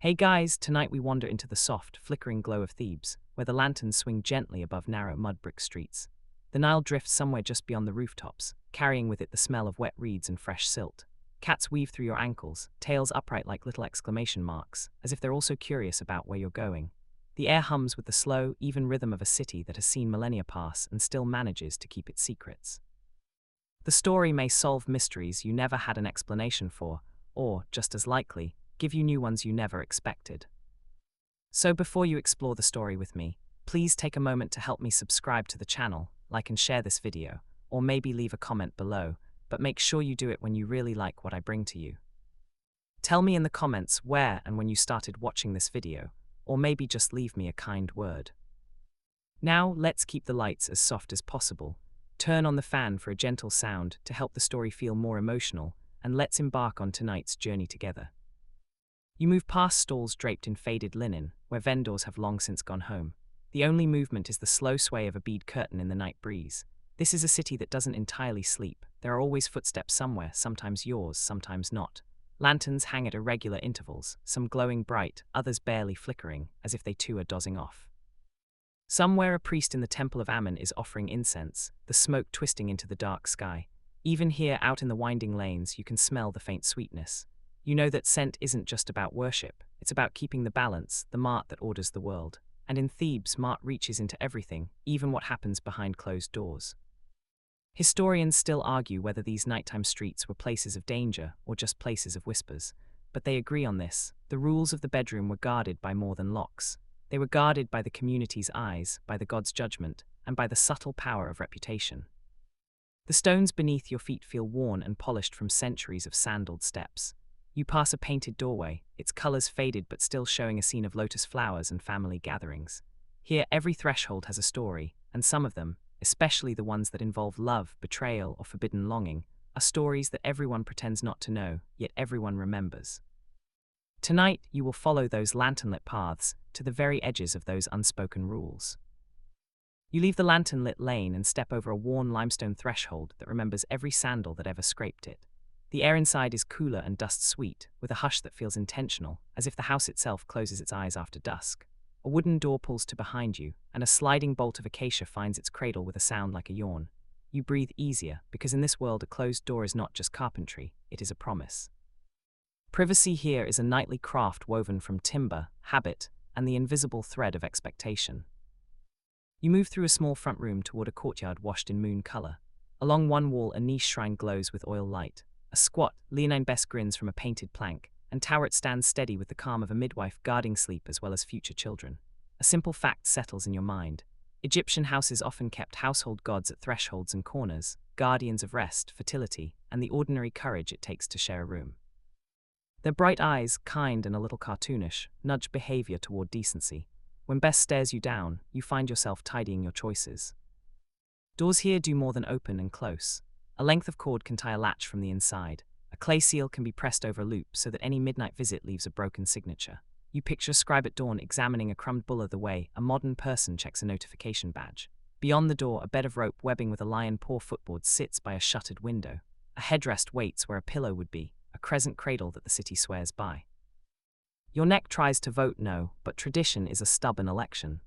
Hey guys, tonight we wander into the soft, flickering glow of Thebes, where the lanterns swing gently above narrow mud brick streets. The Nile drifts somewhere just beyond the rooftops, carrying with it the smell of wet reeds and fresh silt. Cats weave through your ankles, tails upright like little exclamation marks, as if they're also curious about where you're going. The air hums with the slow, even rhythm of a city that has seen millennia pass and still manages to keep its secrets. The story may solve mysteries you never had an explanation for, or, just as likely, give you new ones you never expected. So before you explore the story with me, please take a moment to help me subscribe to the channel, like and share this video, or maybe leave a comment below, but make sure you do it when you really like what I bring to you. Tell me in the comments where and when you started watching this video, or maybe just leave me a kind word. Now let's keep the lights as soft as possible, turn on the fan for a gentle sound to help the story feel more emotional, and let's embark on tonight's journey together. You move past stalls draped in faded linen, where vendors have long since gone home. The only movement is the slow sway of a bead curtain in the night breeze. This is a city that doesn't entirely sleep. There are always footsteps somewhere, sometimes yours, sometimes not. Lanterns hang at irregular intervals, some glowing bright, others barely flickering, as if they too are dozing off. Somewhere a priest in the temple of Ammon is offering incense, the smoke twisting into the dark sky. Even here, out in the winding lanes, you can smell the faint sweetness. You know that scent isn't just about worship, it's about keeping the balance, the mart that orders the world. And in Thebes, mart reaches into everything, even what happens behind closed doors. Historians still argue whether these nighttime streets were places of danger or just places of whispers, but they agree on this: the rules of the bedroom were guarded by more than locks. They were guarded by the community's eyes, by the god's judgment, and by the subtle power of reputation. The stones beneath your feet feel worn and polished from centuries of sandaled steps. You pass a painted doorway, its colors faded but still showing a scene of lotus flowers and family gatherings. Here, every threshold has a story, and some of them, especially the ones that involve love, betrayal, or forbidden longing, are stories that everyone pretends not to know, yet everyone remembers. Tonight, you will follow those lantern-lit paths to the very edges of those unspoken rules. You leave the lantern-lit lane and step over a worn limestone threshold that remembers every sandal that ever scraped it. The air inside is cooler and dust-sweet, with a hush that feels intentional, as if the house itself closes its eyes after dusk. A wooden door pulls to behind you, and a sliding bolt of acacia finds its cradle with a sound like a yawn. You breathe easier, because in this world a closed door is not just carpentry, it is a promise. Privacy here is a nightly craft woven from timber, habit, and the invisible thread of expectation. You move through a small front room toward a courtyard washed in moon color. Along one wall a niche shrine glows with oil light. A squat, leonine bess grins from a painted plank, and Toweret stands steady with the calm of a midwife guarding sleep as well as future children. A simple fact settles in your mind. Egyptian houses often kept household gods at thresholds and corners, guardians of rest, fertility, and the ordinary courage it takes to share a room. Their bright eyes, kind and a little cartoonish, nudge behavior toward decency. When Bess stares you down, you find yourself tidying your choices. Doors here do more than open and close. A length of cord can tie a latch from the inside. A clay seal can be pressed over a loop so that any midnight visit leaves a broken signature. You picture a scribe at dawn examining a crumbed bulla the way a modern person checks a notification badge. Beyond the door, a bed of rope webbing with a lion paw footboard sits by a shuttered window. A headrest waits where a pillow would be, a crescent cradle that the city swears by. Your neck tries to vote no, but tradition is a stubborn election.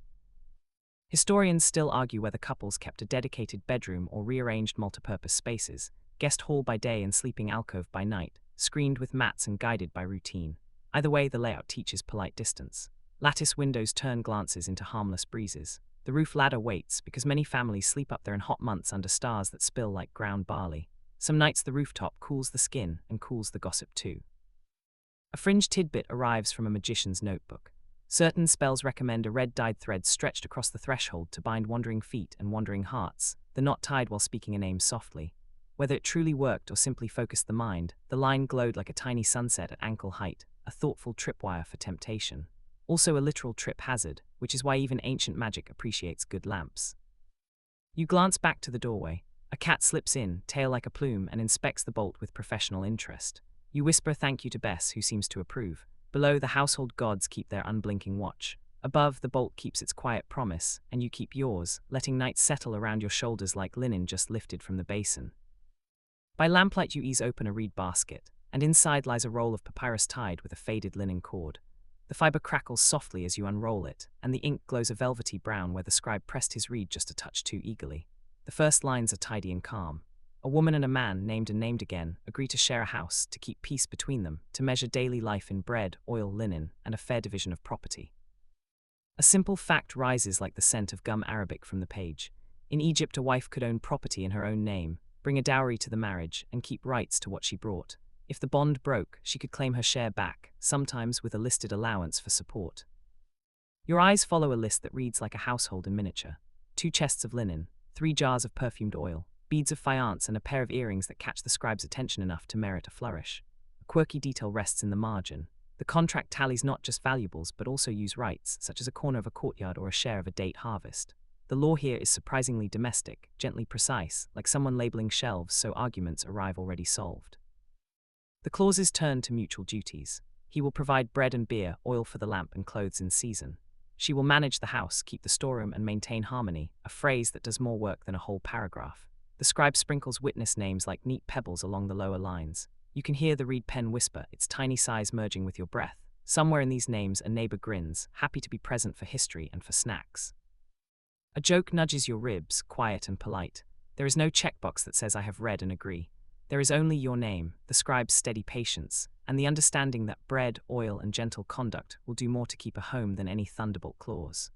Historians still argue whether couples kept a dedicated bedroom or rearranged multipurpose spaces, guest hall by day and sleeping alcove by night, screened with mats and guided by routine. Either way, the layout teaches polite distance. Lattice windows turn glances into harmless breezes. The roof ladder waits because many families sleep up there in hot months under stars that spill like ground barley. Some nights the rooftop cools the skin and cools the gossip too. A fringe tidbit arrives from a magician's notebook. Certain spells recommend a red-dyed thread stretched across the threshold to bind wandering feet and wandering hearts, the knot tied while speaking a name softly. Whether it truly worked or simply focused the mind, the line glowed like a tiny sunset at ankle height, a thoughtful tripwire for temptation. Also a literal trip hazard, which is why even ancient magic appreciates good lamps. You glance back to the doorway. A cat slips in, tail like a plume, and inspects the bolt with professional interest. You whisper thank you to Bess, who seems to approve. Below, the household gods keep their unblinking watch. Above, the bolt keeps its quiet promise, and you keep yours, letting night settle around your shoulders like linen just lifted from the basin. By lamplight you ease open a reed basket, and inside lies a roll of papyrus tied with a faded linen cord. The fiber crackles softly as you unroll it, and the ink glows a velvety brown where the scribe pressed his reed just a touch too eagerly. The first lines are tidy and calm. A woman and a man, named and named again, agree to share a house, to keep peace between them, to measure daily life in bread, oil, linen, and a fair division of property. A simple fact rises like the scent of gum Arabic from the page. In Egypt, a wife could own property in her own name, bring a dowry to the marriage, and keep rights to what she brought. If the bond broke, she could claim her share back, sometimes with a listed allowance for support. Your eyes follow a list that reads like a household in miniature. 2 chests of linen, 3 jars of perfumed oil, beads of faience, and a pair of earrings that catch the scribe's attention enough to merit a flourish. A quirky detail rests in the margin. The contract tallies not just valuables but also use rights, such as a corner of a courtyard or a share of a date harvest. The law here is surprisingly domestic, gently precise, like someone labeling shelves so arguments arrive already solved. The clauses turn to mutual duties. He will provide bread and beer, oil for the lamp, and clothes in season. She will manage the house, keep the storeroom, and maintain harmony, a phrase that does more work than a whole paragraph. The scribe sprinkles witness names like neat pebbles along the lower lines. You can hear the reed pen whisper, its tiny sighs merging with your breath. Somewhere in these names a neighbor grins, happy to be present for history and for snacks. A joke nudges your ribs, quiet and polite. There is no checkbox that says I have read and agree. There is only your name, the scribe's steady patience, and the understanding that bread, oil, and gentle conduct will do more to keep a home than any thunderbolt clause.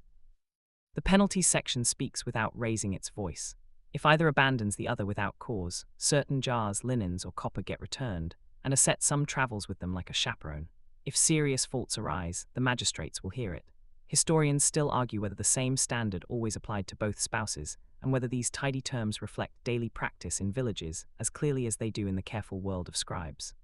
The penalties section speaks without raising its voice. If either abandons the other without cause, certain jars, linens, or copper get returned, and a set sum travels with them like a chaperone. If serious faults arise, the magistrates will hear it. Historians still argue whether the same standard always applied to both spouses, and whether these tidy terms reflect daily practice in villages as clearly as they do in the careful world of scribes.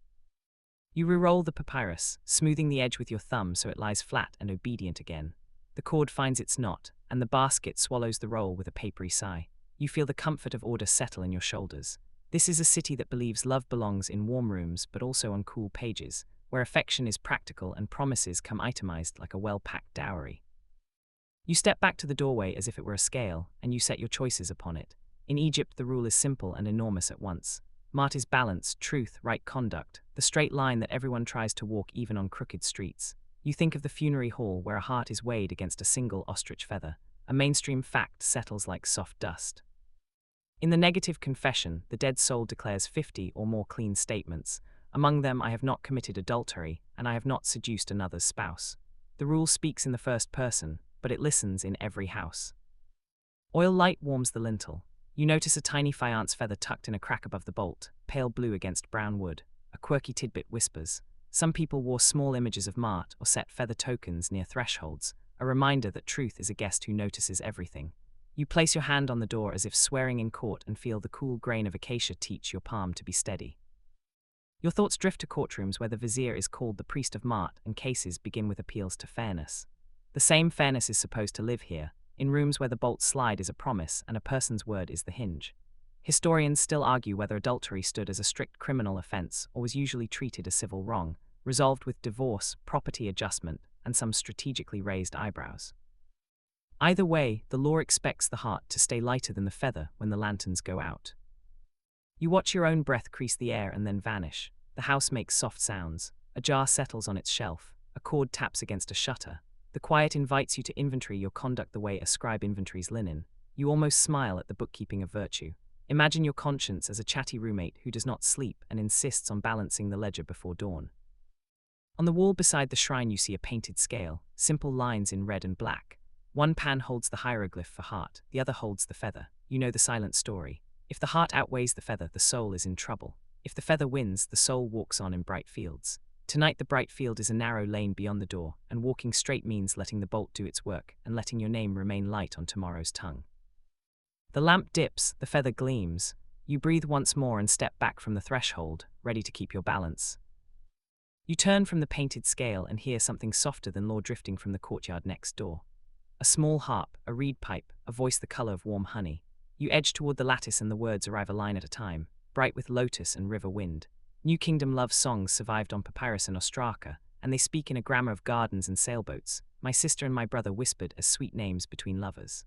You re-roll the papyrus, smoothing the edge with your thumb so it lies flat and obedient again. The cord finds its knot, and the basket swallows the roll with a papery sigh. You feel the comfort of order settle in your shoulders. This is a city that believes love belongs in warm rooms but also on cool pages, where affection is practical and promises come itemized like a well-packed dowry. You step back to the doorway as if it were a scale, and you set your choices upon it. In Egypt, the rule is simple and enormous at once. Mart is balance, truth, right conduct, the straight line that everyone tries to walk even on crooked streets. You think of the funerary hall where a heart is weighed against a single ostrich feather. A mainstream fact settles like soft dust. In the negative confession, the dead soul declares 50 or more clean statements. Among them, I have not committed adultery, and I have not seduced another's spouse. The rule speaks in the first person, but it listens in every house. Oil light warms the lintel. You notice a tiny faience feather tucked in a crack above the bolt, pale blue against brown wood. A quirky tidbit whispers. Some people wore small images of Mart or set feather tokens near thresholds, a reminder that truth is a guest who notices everything. You place your hand on the door as if swearing in court and feel the cool grain of acacia teach your palm to be steady. Your thoughts drift to courtrooms where the vizier is called the priest of Mart and cases begin with appeals to fairness. The same fairness is supposed to live here, in rooms where the bolt slide is a promise and a person's word is the hinge. Historians still argue whether adultery stood as a strict criminal offense or was usually treated as civil wrong, resolved with divorce, property adjustment, and some strategically raised eyebrows. Either way, the law expects the heart to stay lighter than the feather when the lanterns go out. You watch your own breath crease the air and then vanish. The house makes soft sounds. A jar settles on its shelf. A cord taps against a shutter. The quiet invites you to inventory your conduct the way a scribe inventories linen. You almost smile at the bookkeeping of virtue. Imagine your conscience as a chatty roommate who does not sleep and insists on balancing the ledger before dawn. On the wall beside the shrine you see a painted scale, simple lines in red and black. One pan holds the hieroglyph for heart, the other holds the feather. You know the silent story. If the heart outweighs the feather, the soul is in trouble. If the feather wins, the soul walks on in bright fields. Tonight the bright field is a narrow lane beyond the door, and walking straight means letting the bolt do its work and letting your name remain light on tomorrow's tongue. The lamp dips, the feather gleams. You breathe once more and step back from the threshold, ready to keep your balance. You turn from the painted scale and hear something softer than law drifting from the courtyard next door. A small harp, a reed pipe, a voice the color of warm honey. You edge toward the lattice and the words arrive a line at a time, bright with lotus and river wind. New Kingdom love songs survived on papyrus and ostraka, and they speak in a grammar of gardens and sailboats. My sister and my brother whispered as sweet names between lovers.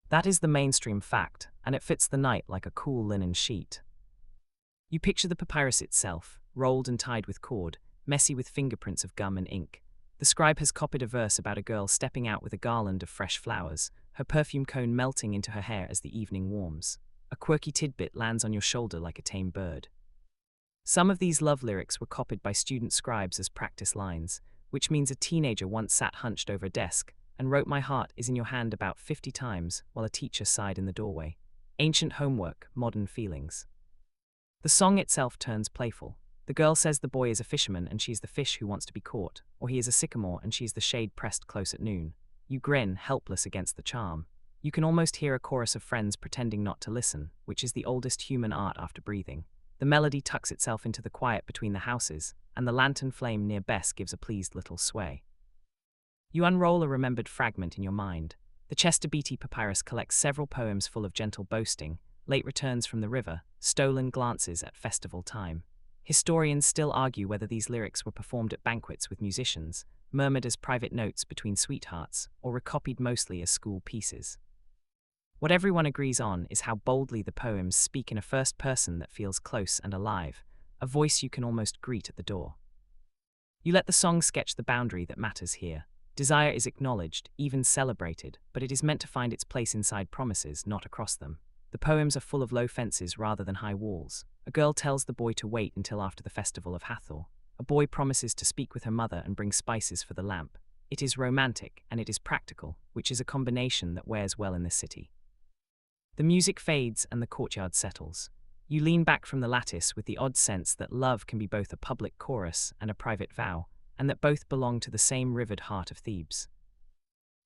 That is the mainstream fact, and it fits the night like a cool linen sheet. You picture the papyrus itself, rolled and tied with cord, messy with fingerprints of gum and ink. The The scribe has copied a verse about a girl stepping out with a garland of fresh flowers, her perfume cone melting into her hair as the evening warms. A quirky tidbit lands on your shoulder like a tame bird. Some of these love lyrics were copied by student scribes as practice lines, which means a teenager once sat hunched over a desk and wrote "My heart is in your hand" about 50 times while a teacher sighed in the doorway. Ancient homework, modern feelings. The song itself turns playful. The girl says the boy is a fisherman and she's the fish who wants to be caught, or he is a sycamore and she's the shade pressed close at noon. You grin, helpless against the charm. You can almost hear a chorus of friends pretending not to listen, which is the oldest human art after breathing. The melody tucks itself into the quiet between the houses, and the lantern flame near Bess gives a pleased little sway. You unroll a remembered fragment in your mind. The Chester Beatty Papyrus collects several poems full of gentle boasting, late returns from the river, stolen glances at festival time. Historians still argue whether these lyrics were performed at banquets with musicians, murmured as private notes between sweethearts, or recopied mostly as school pieces. What everyone agrees on is how boldly the poems speak in a first person that feels close and alive, a voice you can almost greet at the door. You let the song sketch the boundary that matters here. Desire is acknowledged, even celebrated, but it is meant to find its place inside promises, not across them. The poems are full of low fences rather than high walls. A girl tells the boy to wait until after the festival of Hathor. A boy promises to speak with her mother and bring spices for the lamp. It is romantic, and it is practical, which is a combination that wears well in this city. The music fades and the courtyard settles. You lean back from the lattice with the odd sense that love can be both a public chorus and a private vow, and that both belong to the same rivered heart of Thebes.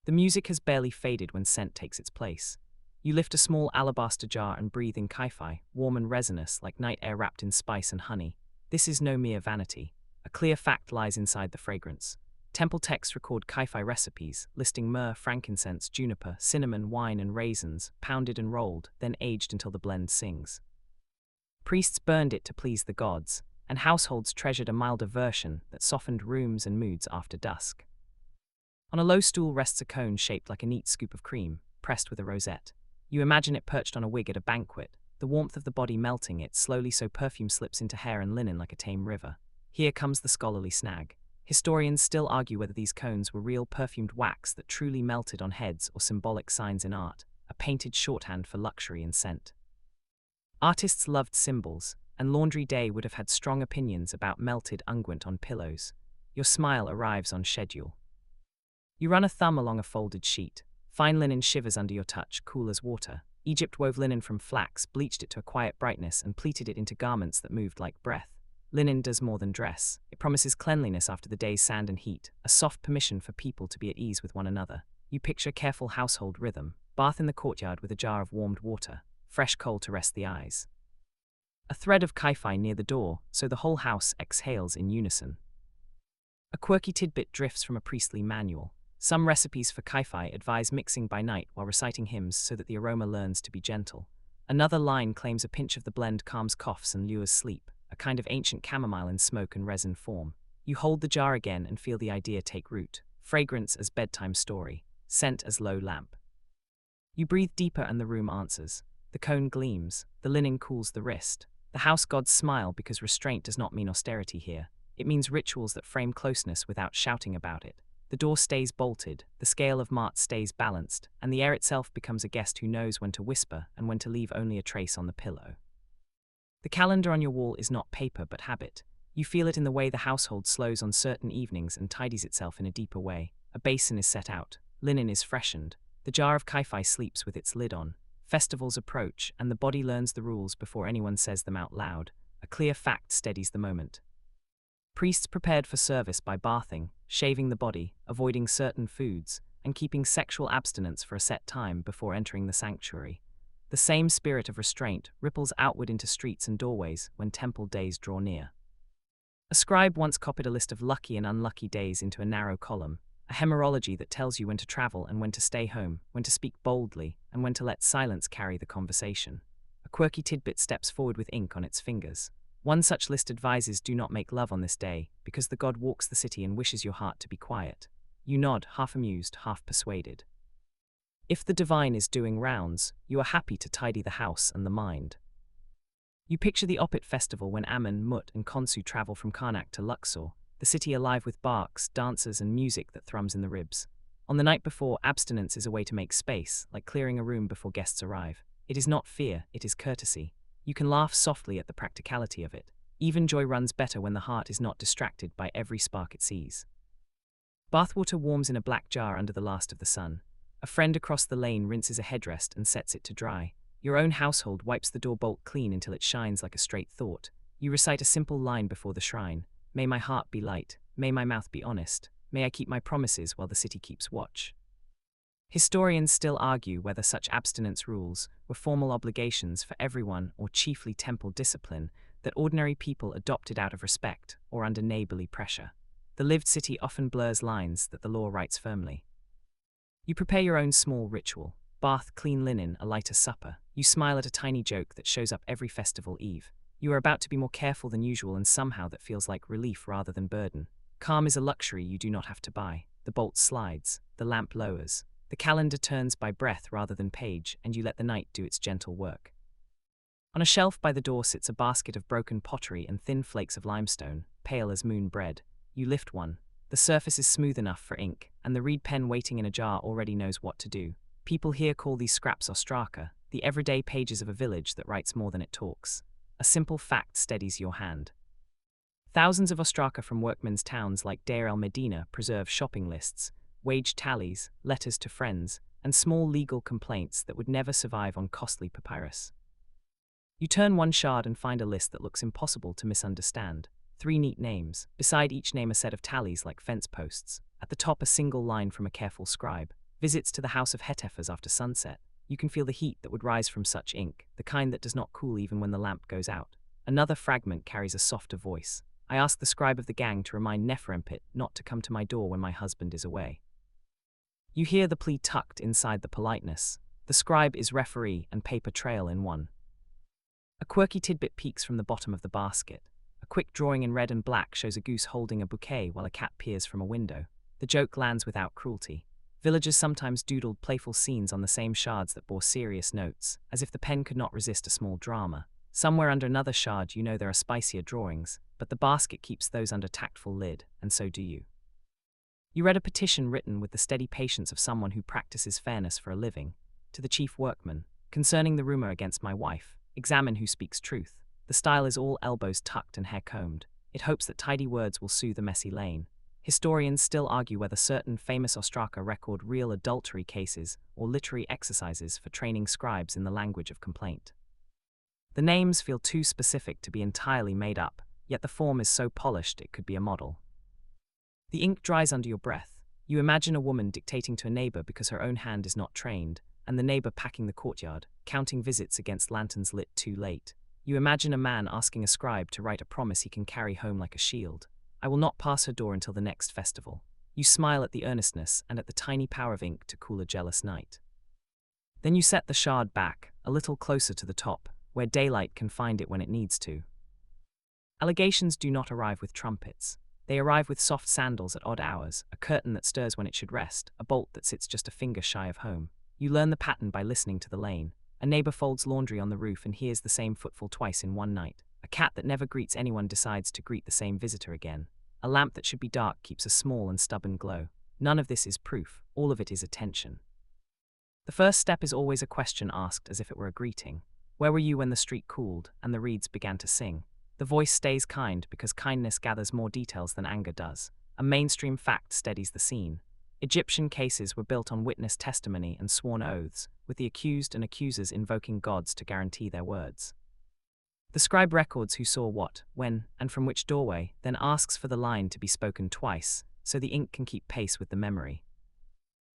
The music has barely faded when scent takes its place. You lift a small alabaster jar and breathe in Kai-Fi, warm and resinous like night air wrapped in spice and honey. This is no mere vanity. A clear fact lies inside the fragrance. Temple texts record Kai-Fi recipes, listing myrrh, frankincense, juniper, cinnamon, wine, and raisins, pounded and rolled, then aged until the blend sings. Priests burned it to please the gods, and households treasured a milder version that softened rooms and moods after dusk. On a low stool rests a cone shaped like a neat scoop of cream, pressed with a rosette. You imagine it perched on a wig at a banquet, the warmth of the body melting it slowly so perfume slips into hair and linen like a tame river. Here comes the scholarly snag. Historians still argue whether these cones were real perfumed wax that truly melted on heads or symbolic signs in art, a painted shorthand for luxury and scent. Artists loved symbols, and Laundry Day would have had strong opinions about melted unguent on pillows. Your smile arrives on schedule. You run a thumb along a folded sheet. Fine linen shivers under your touch, cool as water. Egypt wove linen from flax, bleached it to a quiet brightness, and pleated it into garments that moved like breath. Linen does more than dress. It promises cleanliness after the day's sand and heat, a soft permission for people to be at ease with one another. You picture careful household rhythm, bath in the courtyard with a jar of warmed water, fresh coal to rest the eyes. A thread of Kai-Fi near the door, so the whole house exhales in unison. A quirky tidbit drifts from a priestly manual. Some recipes for Kai-Fi advise mixing by night while reciting hymns so that the aroma learns to be gentle. Another line claims a pinch of the blend calms coughs and lures sleep, a kind of ancient chamomile in smoke and resin form. You hold the jar again and feel the idea take root. Fragrance as bedtime story, scent as low lamp. You breathe deeper and the room answers. The cone gleams, the linen cools the wrist. The house gods smile because restraint does not mean austerity here. It means rituals that frame closeness without shouting about it. The door stays bolted, the scale of Mart stays balanced, and the air itself becomes a guest who knows when to whisper and when to leave only a trace on the pillow. The calendar on your wall is not paper but habit. You feel it in the way the household slows on certain evenings and tidies itself in a deeper way. A basin is set out, linen is freshened, the jar of Kai-Fi sleeps with its lid on. Festivals approach, and the body learns the rules before anyone says them out loud. A clear fact steadies the moment. Priests prepared for service by bathing, shaving the body, avoiding certain foods, and keeping sexual abstinence for a set time before entering the sanctuary. The same spirit of restraint ripples outward into streets and doorways when temple days draw near. A scribe once copied a list of lucky and unlucky days into a narrow column, a hemorrhology that tells you when to travel and when to stay home, when to speak boldly, and when to let silence carry the conversation. A quirky tidbit steps forward with ink on its fingers. One such list advises do not make love on this day, because the god walks the city and wishes your heart to be quiet. You nod, half amused, half persuaded. If the divine is doing rounds, you are happy to tidy the house and the mind. You picture the Opet festival when Ammon, Mut, and Khonsu travel from Karnak to Luxor, the city alive with barks, dancers, and music that thrums in the ribs. On the night before, abstinence is a way to make space, like clearing a room before guests arrive. It is not fear, it is courtesy. You can laugh softly at the practicality of it. Even joy runs better when the heart is not distracted by every spark it sees. Bathwater warms in a black jar under the last of the sun. A friend across the lane rinses a headrest and sets it to dry. Your own household wipes the door bolt clean until it shines like a straight thought. You recite a simple line before the shrine. May my heart be light. May my mouth be honest. May I keep my promises while the city keeps watch. Historians still argue whether such abstinence rules were formal obligations for everyone or chiefly temple discipline that ordinary people adopted out of respect or under neighborly pressure. The lived city often blurs lines that the law writes firmly. You prepare your own small ritual. Bath, clean linen, a lighter supper. You smile at a tiny joke that shows up every festival eve. You are about to be more careful than usual, and somehow that feels like relief rather than burden. Calm is a luxury you do not have to buy. The bolt slides, the lamp lowers. The calendar turns by breath rather than page, and you let the night do its gentle work. On a shelf by the door sits a basket of broken pottery and thin flakes of limestone, pale as moon bread. You lift one. The surface is smooth enough for ink, and the reed pen waiting in a jar already knows what to do. People here call these scraps ostraka, the everyday pages of a village that writes more than it talks. A simple fact steadies your hand. Thousands of ostraka from workmen's towns like Deir el-Medina preserve shopping lists, wage tallies, letters to friends, and small legal complaints that would never survive on costly papyrus. You turn one shard and find a list that looks impossible to misunderstand. 3 neat names, beside each name a set of tallies like fence posts. At the top a single line from a careful scribe. Visits to the house of Hetefers after sunset. You can feel the heat that would rise from such ink, the kind that does not cool even when the lamp goes out. Another fragment carries a softer voice. I ask the scribe of the gang to remind Nephrempit not to come to my door when my husband is away. You hear the plea tucked inside the politeness. The scribe is referee and paper trail in one. A quirky tidbit peeks from the bottom of the basket. A quick drawing in red and black shows a goose holding a bouquet while a cat peers from a window. The joke lands without cruelty. Villagers sometimes doodled playful scenes on the same shards that bore serious notes, as if the pen could not resist a small drama. Somewhere under another shard you know there are spicier drawings, but the basket keeps those under tactful lid, and so do you. You read a petition written with the steady patience of someone who practices fairness for a living. To the chief workman, concerning the rumor against my wife, examine who speaks truth. The style is all elbows tucked and hair combed. It hopes that tidy words will soothe a messy lane. Historians still argue whether certain famous ostraka record real adultery cases or literary exercises for training scribes in the language of complaint. The names feel too specific to be entirely made up, yet the form is so polished it could be a model. The ink dries under your breath. You imagine a woman dictating to a neighbor because her own hand is not trained, and the neighbor packing the courtyard, counting visits against lanterns lit too late. You imagine a man asking a scribe to write a promise he can carry home like a shield. I will not pass her door until the next festival. You smile at the earnestness and at the tiny power of ink to cool a jealous night. Then you set the shard back, a little closer to the top, where daylight can find it when it needs to. Allegations do not arrive with trumpets. They arrive with soft sandals at odd hours, a curtain that stirs when it should rest, a bolt that sits just a finger shy of home. You learn the pattern by listening to the lane. A neighbor folds laundry on the roof and hears the same footfall twice in one night. A cat that never greets anyone decides to greet the same visitor again. A lamp that should be dark keeps a small and stubborn glow. None of this is proof, all of it is attention. The first step is always a question asked as if it were a greeting. Where were you when the street cooled and the reeds began to sing? The voice stays kind because kindness gathers more details than anger does. A mainstream fact steadies the scene. Egyptian cases were built on witness testimony and sworn oaths, with the accused and accusers invoking gods to guarantee their words. The scribe records who saw what, when, and from which doorway, then asks for the line to be spoken twice, so the ink can keep pace with the memory.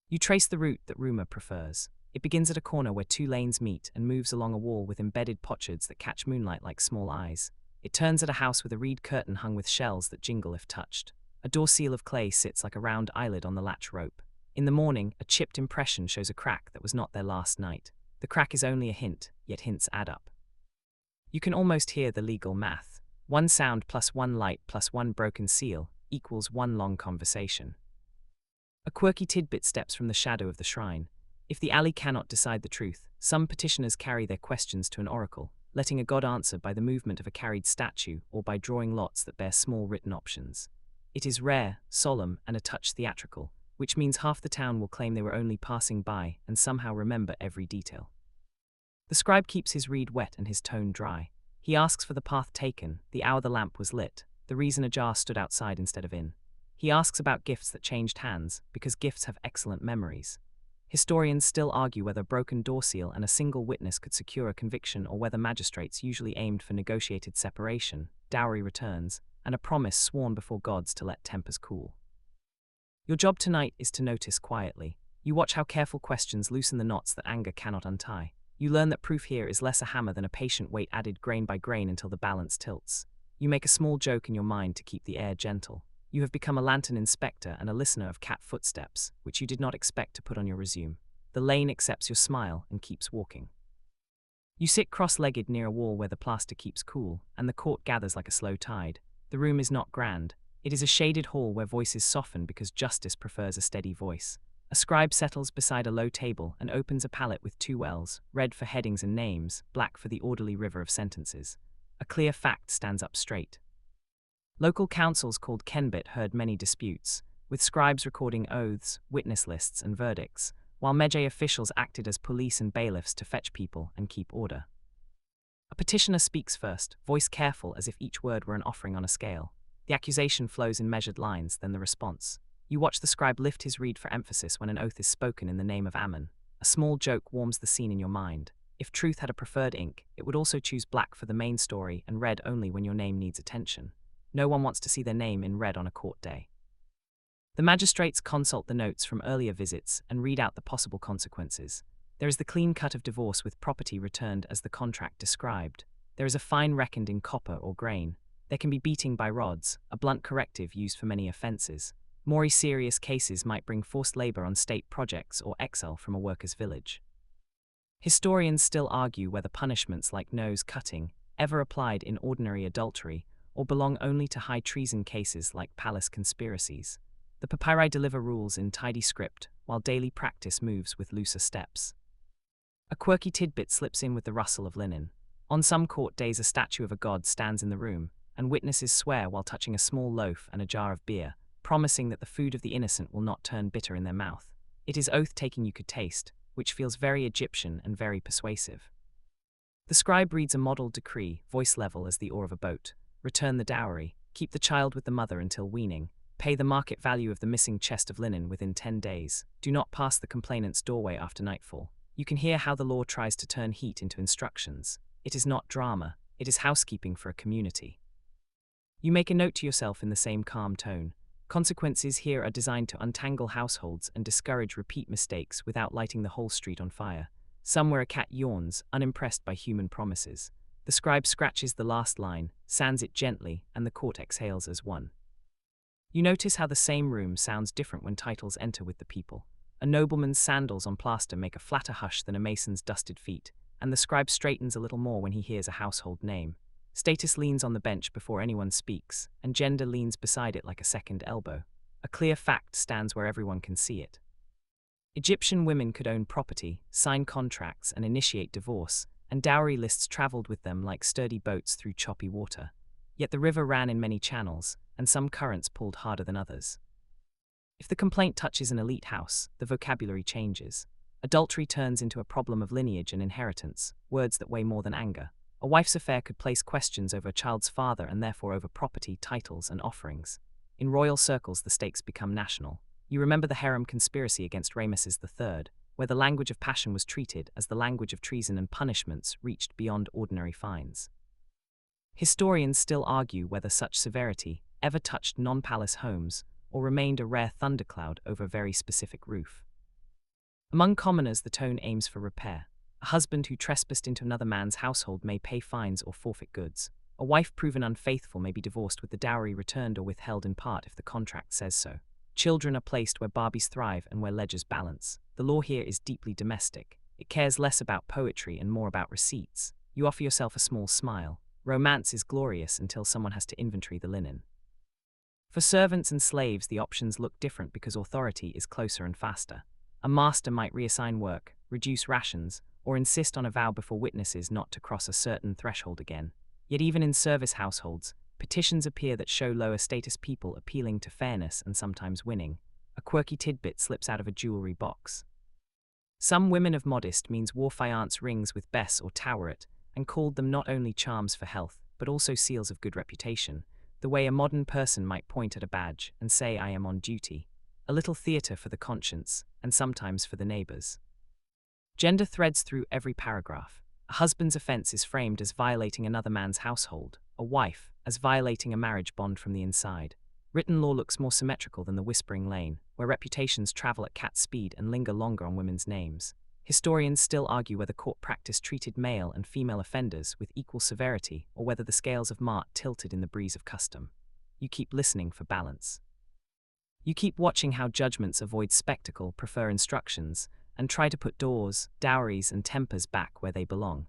You trace the route that rumor prefers. It begins at a corner where 2 lanes meet and moves along a wall with embedded potsherds that catch moonlight like small eyes. It turns at a house with a reed curtain hung with shells that jingle if touched. A door seal of clay sits like a round eyelid on the latch rope. In the morning, a chipped impression shows a crack that was not there last night. The crack is only a hint, yet hints add up. You can almost hear the legal math. 1 sound plus 1 light plus 1 broken seal equals 1 long conversation. A quirky tidbit steps from the shadow of the shrine. If the alley cannot decide the truth, some petitioners carry their questions to an oracle, letting a god answer by the movement of a carried statue or by drawing lots that bear small written options. It is rare, solemn, and a touch theatrical, which means half the town will claim they were only passing by and somehow remember every detail. The scribe keeps his reed wet and his tone dry. He asks for the path taken, the hour the lamp was lit, the reason a jar stood outside instead of in. He asks about gifts that changed hands, because gifts have excellent memories. Historians still argue whether a broken door seal and a single witness could secure a conviction, or whether magistrates usually aimed for negotiated separation, dowry returns, and a promise sworn before gods to let tempers cool. Your job tonight is to notice quietly. You watch how careful questions loosen the knots that anger cannot untie. You learn that proof here is less a hammer than a patient weight added grain by grain until the balance tilts. You make a small joke in your mind to keep the air gentle. You have become a lantern inspector and a listener of cat footsteps, which you did not expect to put on your resume. The lane accepts your smile and keeps walking. You sit cross-legged near a wall where the plaster keeps cool, and the court gathers like a slow tide. The room is not grand. It is a shaded hall where voices soften because justice prefers a steady voice. A scribe settles beside a low table and opens a palette with two wells, red for headings and names, black for the orderly river of sentences. A clear fact stands up straight. Local councils called Kenbit heard many disputes, with scribes recording oaths, witness lists, and verdicts, while Medjay officials acted as police and bailiffs to fetch people and keep order. A petitioner speaks first, voice careful as if each word were an offering on a scale. The accusation flows in measured lines, then the response. You watch the scribe lift his reed for emphasis when an oath is spoken in the name of Ammon. A small joke warms the scene in your mind. If truth had a preferred ink, it would also choose black for the main story and red only when your name needs attention. No one wants to see their name in red on a court day. The magistrates consult the notes from earlier visits and read out the possible consequences. There is the clean cut of divorce with property returned as the contract described. There is a fine reckoned in copper or grain. There can be beating by rods, a blunt corrective used for many offences. More serious cases might bring forced labour on state projects or exile from a workers' village. Historians still argue whether punishments like nose cutting ever applied in ordinary adultery or belong only to high treason cases like palace conspiracies. The papyri deliver rules in tidy script, while daily practice moves with looser steps. A quirky tidbit slips in with the rustle of linen. On some court days a statue of a god stands in the room, and witnesses swear while touching a small loaf and a jar of beer, promising that the food of the innocent will not turn bitter in their mouth. It is oath-taking you could taste, which feels very Egyptian and very persuasive. The scribe reads a model decree, voice level as the oar of a boat. Return the dowry, keep the child with the mother until weaning, pay the market value of the missing chest of linen within 10 days, do not pass the complainant's doorway after nightfall. You can hear how the law tries to turn heat into instructions. It is not drama, it is housekeeping for a community. You make a note to yourself in the same calm tone. Consequences here are designed to untangle households and discourage repeat mistakes without lighting the whole street on fire. Somewhere a cat yawns, unimpressed by human promises. The scribe scratches the last line, sands it gently, and the court exhales as one. You notice how the same room sounds different when titles enter with the people. A nobleman's sandals on plaster make a flatter hush than a mason's dusted feet, and the scribe straightens a little more when he hears a household name. Status leans on the bench before anyone speaks, and gender leans beside it like a second elbow. A clear fact stands where everyone can see it. Egyptian women could own property, sign contracts, and initiate divorce, and dowry lists traveled with them like sturdy boats through choppy water. Yet the river ran in many channels, and some currents pulled harder than others. If the complaint touches an elite house, the vocabulary changes. Adultery turns into a problem of lineage and inheritance, words that weigh more than anger. A wife's affair could place questions over a child's father and therefore over property, titles, and offerings. In royal circles, the stakes become national. You remember the harem conspiracy against Rameses III, where the language of passion was treated as the language of treason and punishments reached beyond ordinary fines. Historians still argue whether such severity ever touched non-palace homes or remained a rare thundercloud over a very specific roof. Among commoners, the tone aims for repair. A husband who trespassed into another man's household may pay fines or forfeit goods. A wife proven unfaithful may be divorced with the dowry returned or withheld in part if the contract says so. Children are placed where Barbies thrive and where ledgers balance. The law here is deeply domestic. It cares less about poetry and more about receipts. You offer yourself a small smile. Romance is glorious until someone has to inventory the linen. For servants and slaves, the options look different because authority is closer and faster. A master might reassign work, reduce rations, or insist on a vow before witnesses not to cross a certain threshold again. Yet even in service households, petitions appear that show lower status people appealing to fairness and sometimes winning. A quirky tidbit slips out of a jewelry box. Some women of modest means wore faience rings with bess or toweret, and called them not only charms for health, but also seals of good reputation, the way a modern person might point at a badge and say I am on duty. A little theatre for the conscience, and sometimes for the neighbours. Gender threads through every paragraph. A husband's offence is framed as violating another man's household, a wife as violating a marriage bond from the inside. Written law looks more symmetrical than the whispering lane, where reputations travel at cat speed and linger longer on women's names. Historians still argue whether court practice treated male and female offenders with equal severity or whether the scales of Mart tilted in the breeze of custom. You keep listening for balance. You keep watching how judgments avoid spectacle, prefer instructions, and try to put doors, dowries, and tempers back where they belong.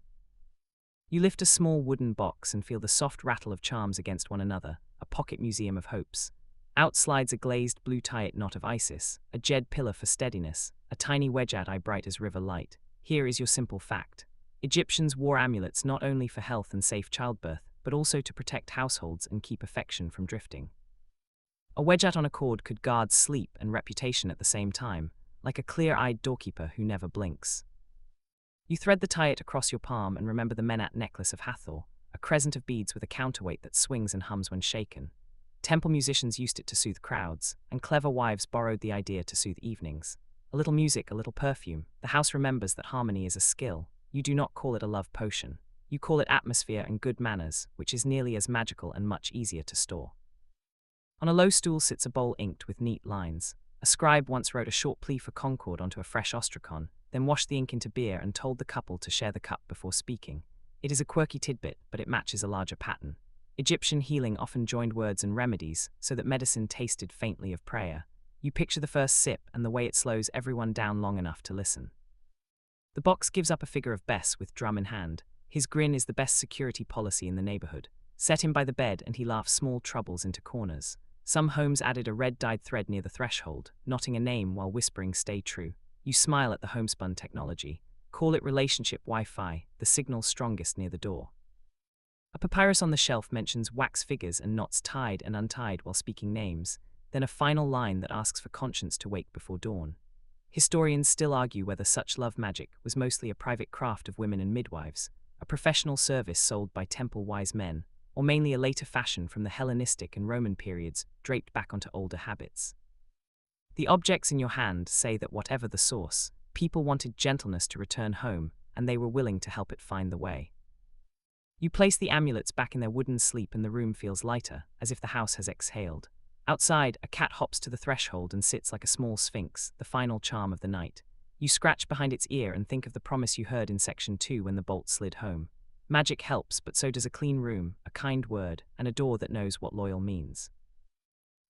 You lift a small wooden box and feel the soft rattle of charms against one another, a pocket museum of hopes. Out slides a glazed blue tiet knot of Isis, a jed pillar for steadiness, a tiny wedgeat eye bright as river light. Here is your simple fact. Egyptians wore amulets not only for health and safe childbirth, but also to protect households and keep affection from drifting. A wedgeat on a cord could guard sleep and reputation at the same time, like a clear-eyed doorkeeper who never blinks. You thread the tiet across your palm and remember the Menat necklace of Hathor, a crescent of beads with a counterweight that swings and hums when shaken. Temple musicians used it to soothe crowds, and clever wives borrowed the idea to soothe evenings. A little music, a little perfume. The house remembers that harmony is a skill. You do not call it a love potion. You call it atmosphere and good manners, which is nearly as magical and much easier to store. On a low stool sits a bowl inked with neat lines. A scribe once wrote a short plea for concord onto a fresh ostrakon, then washed the ink into beer and told the couple to share the cup before speaking. It is a quirky tidbit, but it matches a larger pattern. Egyptian healing often joined words and remedies, so that medicine tasted faintly of prayer. You picture the first sip and the way it slows everyone down long enough to listen. The box gives up a figure of Bess with drum in hand. His grin is the best security policy in the neighborhood. Set him by the bed and he laughs small troubles into corners. Some homes added a red-dyed thread near the threshold, knotting a name while whispering stay true. You smile at the homespun technology. Call it relationship Wi-Fi, the signal strongest near the door. A papyrus on the shelf mentions wax figures and knots tied and untied while speaking names, then a final line that asks for conscience to wake before dawn. Historians still argue whether such love magic was mostly a private craft of women and midwives, a professional service sold by temple wise men, or mainly a later fashion from the Hellenistic and Roman periods draped back onto older habits. The objects in your hand say that whatever the source, people wanted gentleness to return home, and they were willing to help it find the way. You place the amulets back in their wooden sleep and the room feels lighter, as if the house has exhaled. Outside, a cat hops to the threshold and sits like a small sphinx, the final charm of the night. You scratch behind its ear and think of the promise you heard in Section 2 when the bolt slid home. Magic helps, but so does a clean room, a kind word, and a door that knows what loyal means.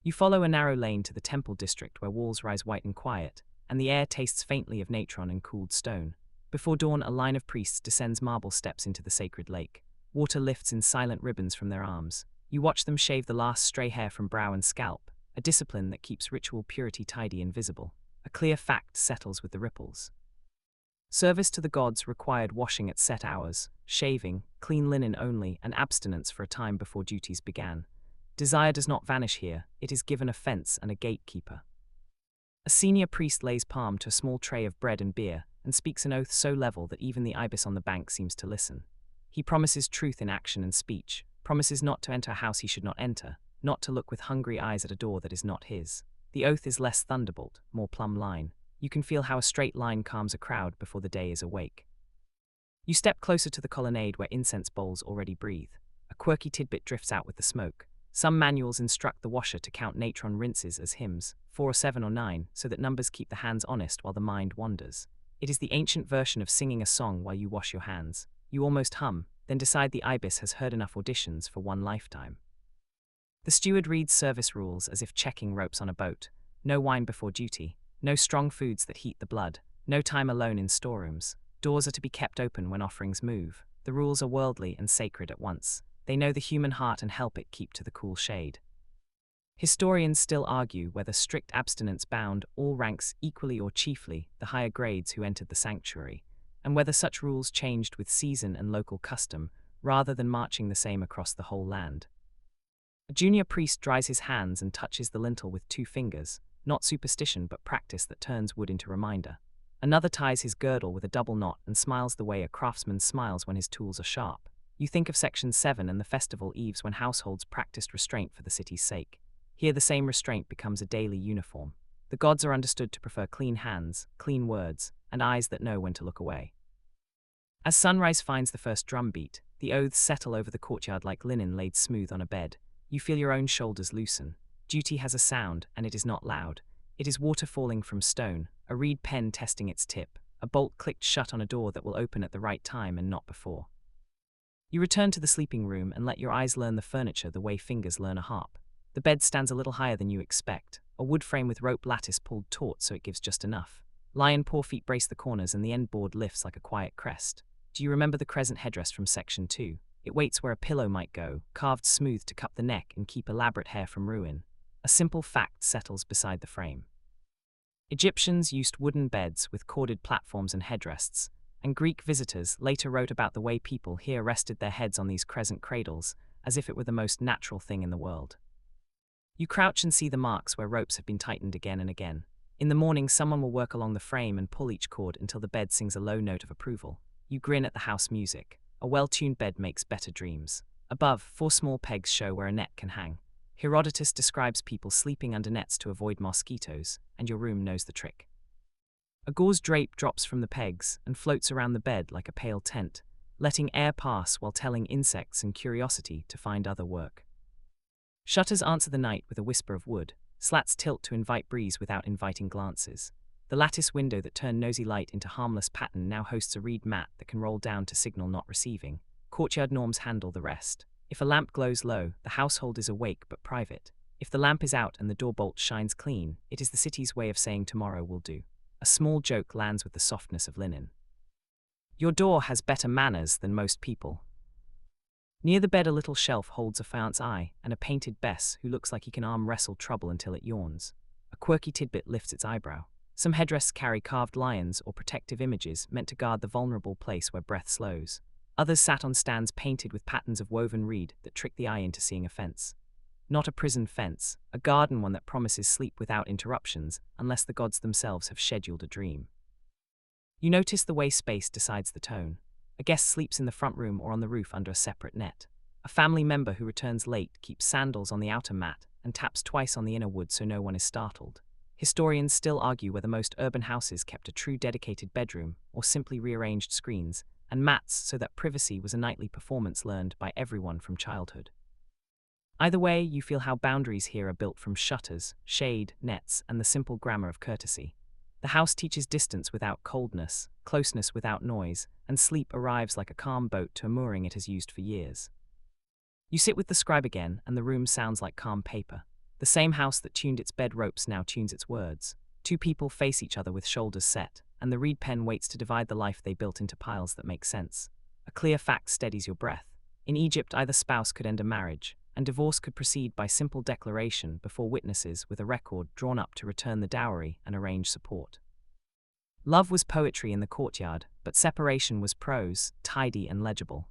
You follow a narrow lane to the temple district where walls rise white and quiet, and the air tastes faintly of natron and cooled stone. Before dawn, a line of priests descends marble steps into the sacred lake. Water lifts in silent ribbons from their arms. You watch them shave the last stray hair from brow and scalp, a discipline that keeps ritual purity tidy and visible. A clear fact settles with the ripples. Service to the gods required washing at set hours, shaving, clean linen only, and abstinence for a time before duties began. Desire does not vanish here, it is given a fence and a gatekeeper. A senior priest lays palm to a small tray of bread and beer, and speaks an oath so level that even the ibis on the bank seems to listen. He promises truth in action and speech, promises not to enter a house he should not enter, not to look with hungry eyes at a door that is not his. The oath is less thunderbolt, more plumb line. You can feel how a straight line calms a crowd before the day is awake. You step closer to the colonnade where incense bowls already breathe. A quirky tidbit drifts out with the smoke. Some manuals instruct the washer to count natron rinses as hymns, 4 or 7 or 9, so that numbers keep the hands honest while the mind wanders. It is the ancient version of singing a song while you wash your hands. You almost hum, then decide the ibis has heard enough auditions for one lifetime. The steward reads service rules as if checking ropes on a boat. No wine before duty, no strong foods that heat the blood, no time alone in storerooms. Doors are to be kept open when offerings move. The rules are worldly and sacred at once. They know the human heart and help it keep to the cool shade. Historians still argue whether strict abstinence bound all ranks equally or chiefly the higher grades who entered the sanctuary, and whether such rules changed with season and local custom, rather than marching the same across the whole land. A junior priest dries his hands and touches the lintel with 2 fingers, not superstition but practice that turns wood into reminder. Another ties his girdle with a double knot and smiles the way a craftsman smiles when his tools are sharp. You think of Section 7 and the festival eves when households practiced restraint for the city's sake. Here the same restraint becomes a daily uniform. The gods are understood to prefer clean hands, clean words, and eyes that know when to look away. As sunrise finds the first drum beat, the oaths settle over the courtyard like linen laid smooth on a bed. You feel your own shoulders loosen. Duty has a sound, and it is not loud. It is water falling from stone, a reed pen testing its tip, a bolt clicked shut on a door that will open at the right time and not before. You return to the sleeping room and let your eyes learn the furniture the way fingers learn a harp. The bed stands a little higher than you expect, a wood frame with rope lattice pulled taut so it gives just enough. Lion paw feet brace the corners and the end board lifts like a quiet crest. Do you remember the crescent headdress from Section 2? It waits where a pillow might go, carved smooth to cup the neck and keep elaborate hair from ruin. A simple fact settles beside the frame. Egyptians used wooden beds with corded platforms and headrests, and Greek visitors later wrote about the way people here rested their heads on these crescent cradles, as if it were the most natural thing in the world. You crouch and see the marks where ropes have been tightened again and again. In the morning, someone will work along the frame and pull each cord until the bed sings a low note of approval. You grin at the house music. A well-tuned bed makes better dreams. Above, 4 small pegs show where a net can hang. Herodotus describes people sleeping under nets to avoid mosquitoes, and your room knows the trick. A gauze drape drops from the pegs and floats around the bed like a pale tent, letting air pass while telling insects and curiosity to find other work. Shutters answer the night with a whisper of wood. Slats tilt to invite breeze without inviting glances. The lattice window that turned nosy light into harmless pattern now hosts a reed mat that can roll down to signal not receiving. Courtyard norms handle the rest. If a lamp glows low, the household is awake but private. If the lamp is out and the door bolt shines clean, it is the city's way of saying tomorrow will do. A small joke lands with the softness of linen. Your door has better manners than most people. Near the bed a little shelf holds a faience eye and a painted Bess who looks like he can arm wrestle trouble until it yawns. A quirky tidbit lifts its eyebrow. Some headdrests carry carved lions or protective images meant to guard the vulnerable place where breath slows. Others sat on stands painted with patterns of woven reed that trick the eye into seeing a fence. Not a prison fence, a garden one that promises sleep without interruptions unless the gods themselves have scheduled a dream. You notice the way space decides the tone. A guest sleeps in the front room or on the roof under a separate net. A family member who returns late keeps sandals on the outer mat and taps twice on the inner wood so no one is startled. Historians still argue whether most urban houses kept a true dedicated bedroom or simply rearranged screens and mats so that privacy was a nightly performance learned by everyone from childhood. Either way, you feel how boundaries here are built from shutters, shade, nets, and the simple grammar of courtesy. The house teaches distance without coldness, closeness without noise, and sleep arrives like a calm boat to a mooring it has used for years. You sit with the scribe again, and the room sounds like calm paper. The same house that tuned its bed ropes now tunes its words. 2 people face each other with shoulders set, and the reed pen waits to divide the life they built into piles that make sense. A clear fact steadies your breath. In Egypt, either spouse could end a marriage, and divorce could proceed by simple declaration before witnesses with a record drawn up to return the dowry and arrange support. Love was poetry in the courtyard, but separation was prose, tidy and legible.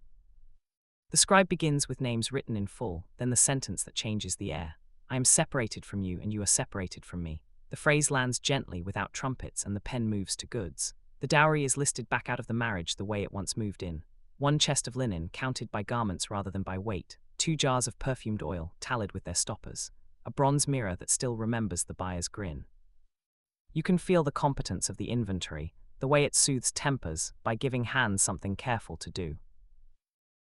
The scribe begins with names written in full, then the sentence that changes the air. I am separated from you and you are separated from me. The phrase lands gently without trumpets and the pen moves to goods. The dowry is listed back out of the marriage the way it once moved in. 1 chest of linen, counted by garments rather than by weight. 2 jars of perfumed oil, tallied with their stoppers. A bronze mirror that still remembers the buyer's grin. You can feel the competence of the inventory, the way it soothes tempers by giving hands something careful to do.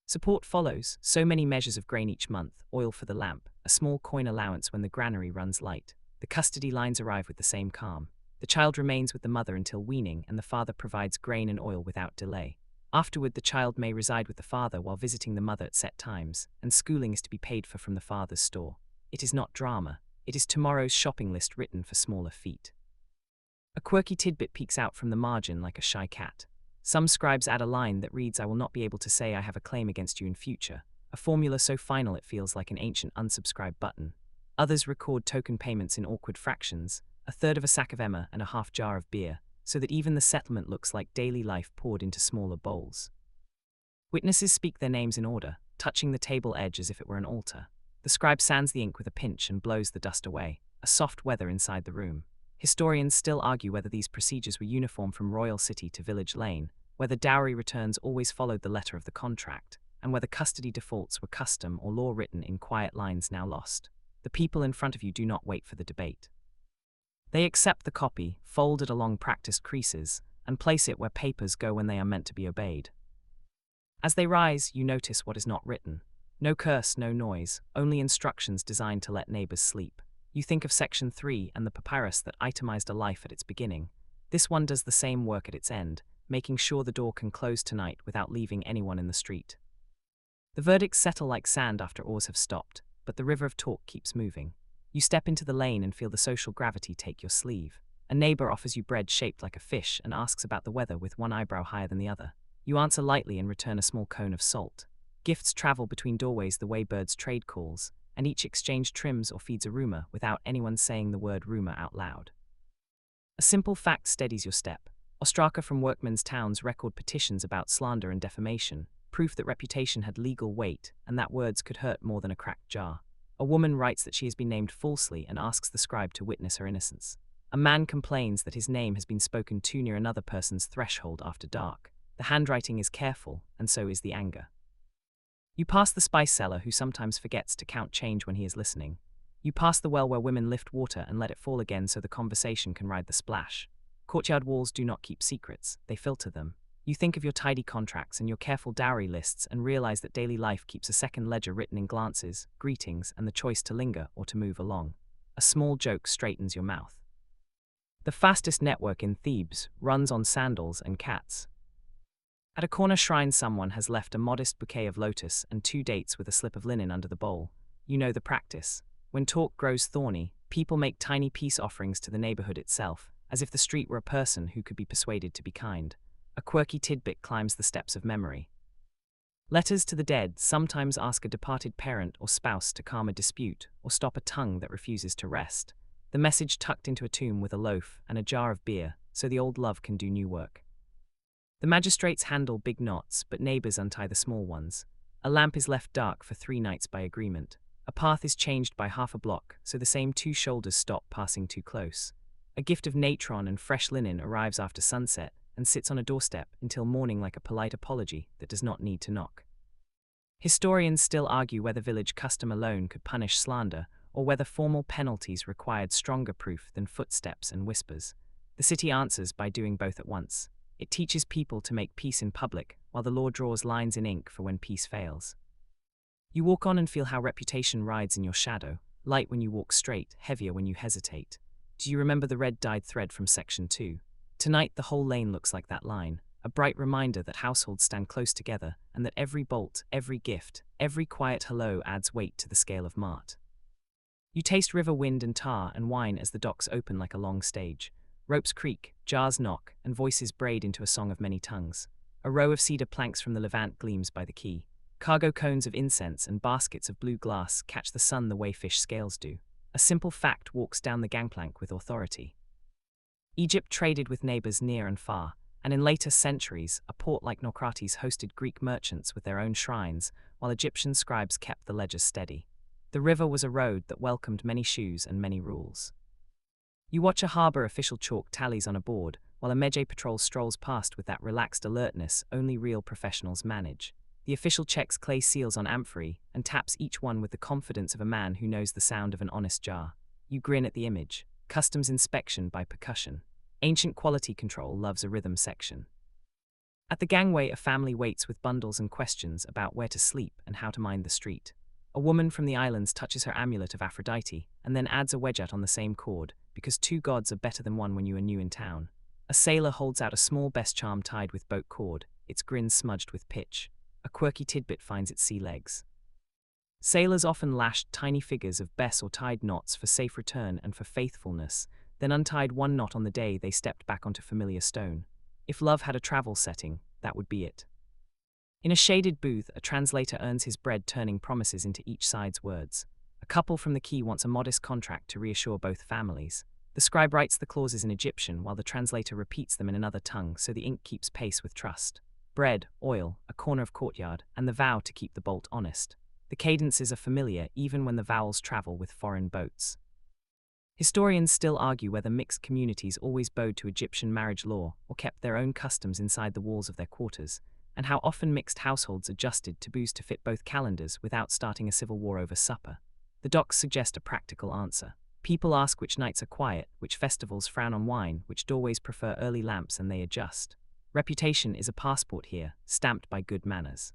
Support follows, so many measures of grain each month, oil for the lamp, a small coin allowance when the granary runs light. The custody lines arrive with the same calm. The child remains with the mother until weaning and the father provides grain and oil without delay. Afterward, the child may reside with the father while visiting the mother at set times, and schooling is to be paid for from the father's store. It is not drama, it is tomorrow's shopping list written for smaller feet. A quirky tidbit peeks out from the margin like a shy cat. Some scribes add a line that reads, I will not be able to say I have a claim against you in future, a formula so final it feels like an ancient unsubscribe button. Others record token payments in awkward fractions, 1/3 of a sack of emmer and a half jar of beer, so that even the settlement looks like daily life poured into smaller bowls. Witnesses speak their names in order, touching the table edge as if it were an altar. The scribe sands the ink with a pinch and blows the dust away, a soft weather inside the room. Historians still argue whether these procedures were uniform from royal city to village lane, whether dowry returns always followed the letter of the contract, and whether custody defaults were custom or law written in quiet lines now lost. The people in front of you do not wait for the debate. They accept the copy, fold it along practiced creases, and place it where papers go when they are meant to be obeyed. As they rise, you notice what is not written. No curse, no noise, only instructions designed to let neighbors sleep. You think of Section 3 and the papyrus that itemized a life at its beginning. This one does the same work at its end, making sure the door can close tonight without leaving anyone in the street. The verdicts settle like sand after oars have stopped, but the river of talk keeps moving. You step into the lane and feel the social gravity take your sleeve. A neighbor offers you bread shaped like a fish and asks about the weather with one eyebrow higher than the other. You answer lightly and return a small cone of salt. Gifts travel between doorways the way birds trade calls, and each exchange trims or feeds a rumor without anyone saying the word rumor out loud. A simple fact steadies your step. Ostraka from Workmen's Towns record petitions about slander and defamation, proof that reputation had legal weight and that words could hurt more than a cracked jar. A woman writes that she has been named falsely and asks the scribe to witness her innocence. A man complains that his name has been spoken too near another person's threshold after dark. The handwriting is careful, and so is the anger. You pass the spice seller who sometimes forgets to count change when he is listening. You pass the well where women lift water and let it fall again so the conversation can ride the splash. Courtyard walls do not keep secrets, they filter them. You think of your tidy contracts and your careful dowry lists and realize that daily life keeps a second ledger written in glances, greetings, and the choice to linger or to move along. A small joke straightens your mouth. The fastest network in Thebes runs on sandals and cats. At a corner shrine someone has left a modest bouquet of lotus and 2 dates with a slip of linen under the bowl. You know the practice. When talk grows thorny, people make tiny peace offerings to the neighborhood itself, as if the street were a person who could be persuaded to be kind. A quirky tidbit climbs the steps of memory. Letters to the dead sometimes ask a departed parent or spouse to calm a dispute or stop a tongue that refuses to rest. The message tucked into a tomb with a loaf and a jar of beer, so the old love can do new work. The magistrates handle big knots, but neighbors untie the small ones. A lamp is left dark for 3 nights by agreement. A path is changed by half a block, so the same 2 shoulders stop passing too close. A gift of natron and fresh linen arrives after sunset and sits on a doorstep until morning like a polite apology that does not need to knock. Historians still argue whether village custom alone could punish slander, or whether formal penalties required stronger proof than footsteps and whispers. The city answers by doing both at once. It teaches people to make peace in public, while the law draws lines in ink for when peace fails. You walk on and feel how reputation rides in your shadow, light when you walk straight, heavier when you hesitate. Do you remember the red dyed thread from Section 2? Tonight the whole lane looks like that line, a bright reminder that households stand close together and that every bolt, every gift, every quiet hello adds weight to the scale of mart. You taste river wind and tar and wine as the docks open like a long stage. Ropes creak, jars knock, and voices braid into a song of many tongues. A row of cedar planks from the Levant gleams by the quay. Cargo cones of incense and baskets of blue glass catch the sun the way fish scales do. A simple fact walks down the gangplank with authority. Egypt traded with neighbors near and far, and in later centuries, a port like Naucratis hosted Greek merchants with their own shrines, while Egyptian scribes kept the ledgers steady. The river was a road that welcomed many shoes and many rules. You watch a harbor official chalk tallies on a board, while a Medjay patrol strolls past with that relaxed alertness only real professionals manage. The official checks clay seals on amphorae and taps each one with the confidence of a man who knows the sound of an honest jar. You grin at the image. Customs inspection by percussion. Ancient quality control loves a rhythm section. At the gangway, a family waits with bundles and questions about where to sleep and how to mind the street. A woman from the islands touches her amulet of Aphrodite and then adds a wedget on the same cord, because 2 gods are better than 1 when you are new in town. A sailor holds out a small best charm tied with boat cord, its grin smudged with pitch. A quirky tidbit finds its sea legs. Sailors often lashed tiny figures of bess or tied knots for safe return and for faithfulness, then untied 1 knot on the day they stepped back onto familiar stone. If love had a travel setting, that would be it. In a shaded booth, a translator earns his bread turning promises into each side's words. A couple from the quay wants a modest contract to reassure both families. The scribe writes the clauses in Egyptian while the translator repeats them in another tongue so the ink keeps pace with trust. Bread, oil, a corner of courtyard, and the vow to keep the bolt honest. The cadences are familiar even when the vowels travel with foreign boats. Historians still argue whether mixed communities always bowed to Egyptian marriage law or kept their own customs inside the walls of their quarters, and how often mixed households adjusted taboos to fit both calendars without starting a civil war over supper. The docs suggest a practical answer. People ask which nights are quiet, which festivals frown on wine, which doorways prefer early lamps, and they adjust. Reputation is a passport here, stamped by good manners.